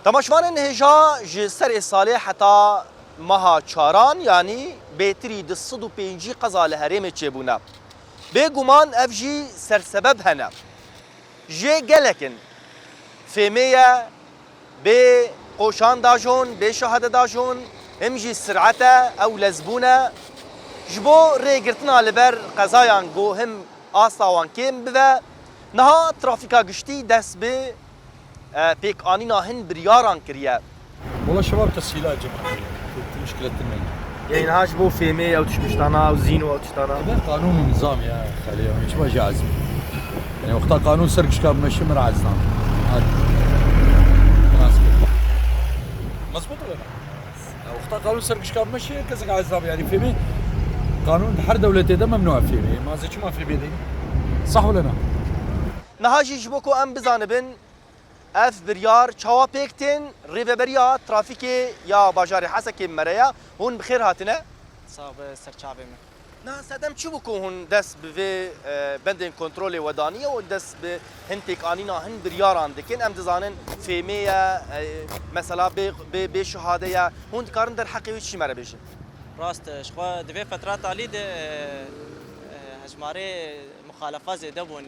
تماشوان هجا ji serê salê heta meha çaran yanî bêtirî di 105 qeza li herêmê çêbûne. Bêguman ev jî sersebeb hene. Jê gelekin fêmê ye bê qoşan dajon, bê şehade dajon, him jî sirete ew lezbûne ji bo rêgirtina li ber qezayan got him asta wan kêm bibe, niha trafîka giştî dest bi pêkanîna hin biryaran kiriye. والله شباب تسهيلات جماعية مشكلة المية. Yani niha ji bo fêmê ew tiştana ew zîn û ew tiştana. هذا قانون ونظام يا خليه مش ما جاز. يعني وقتها قانون سرقش كان ماشي من عزنا. مظبوط ولا لا؟ وقتها قانون سرقش كان ماشي كذا عزنا يعني فيمي قانون هر دولة ده ممنوع فيمي ما زي شو ما في بيدي. صح ولا لا؟ Niha jî ji bo ku em bizanibin ev biryar çawa pêk tên rêveberiya trafîkê ya bajarê Hesekê Mereya hûn bi xêr hatine? Sağ be serçavê me. Na sedem çi bû ku hûn dest bi vê bendên kontrolê wedaniye û dest bi hin pêkanîna hin biryaran dikin em dizanin fêmê ye mesela bê şihade ye hûn dikarin derheqê wî çi me re bêjin? Rast ji xwe di vê fetrat alî de hejmarê muxalefa zêde bûn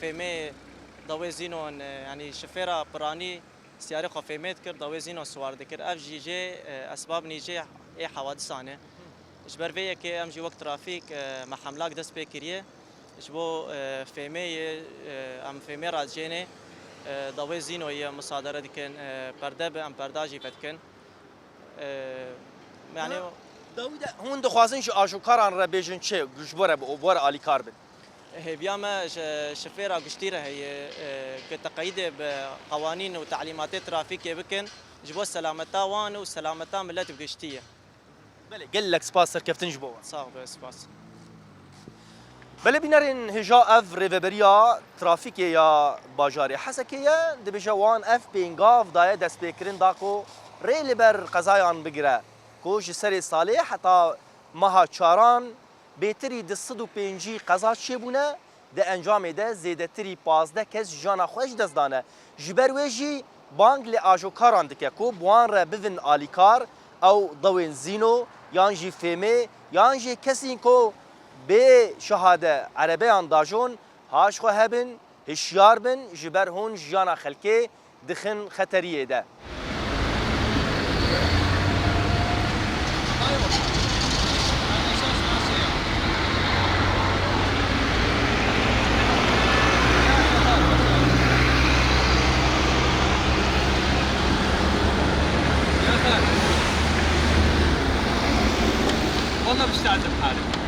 fêmê dawê zînon yani şofêra piranî siyarê xwe fêmê dikir dawê zînon swar dikir ev jî jê esbab nîjê ê hewadisan e ji ber vê yekê em jî wek trafîk me hemlak dest pê kiriye ji bo fêmeyê em fêmê radijênê dawê zînoyê musadere dikin perde bi em perda jî vedikin yani Dawî de hûn dixwazin ji ajokaran re bêjin çi ji bo re were alîkar bin. هێبیا me şofêra giştî re heye ku teqeyîdê bi qewanîn û teعلیماتê trafîkê bikin ji bo selameta wan û selameta millet bi giştî ye. Belê gelek spas serkeftin ji bo wan. Sağ be spas. Belê bînerên hêja ev rêveberiya trafîkê ya bajarê Hesekê ye dibêje wan ev pêngav daye destpêkirin da ku rê li ber qezayan bigire ku ji serê salê heta meha çaran bêtirî di 105 qeza çêbûne di encamê de zêdetirî 15 kes jana xwe ji dest dane. Ji ber wê jî bang li ajokaran dike ku bi wan re bivin alîkar ew dawên zîno yan jî fêmê yan jî kesîn ku bê şehade erebeyan dajon haş xwe hebin hişyar bin ji ber hûn jiyana xelkê dixin xeteriyê de. والله مستعد بحالي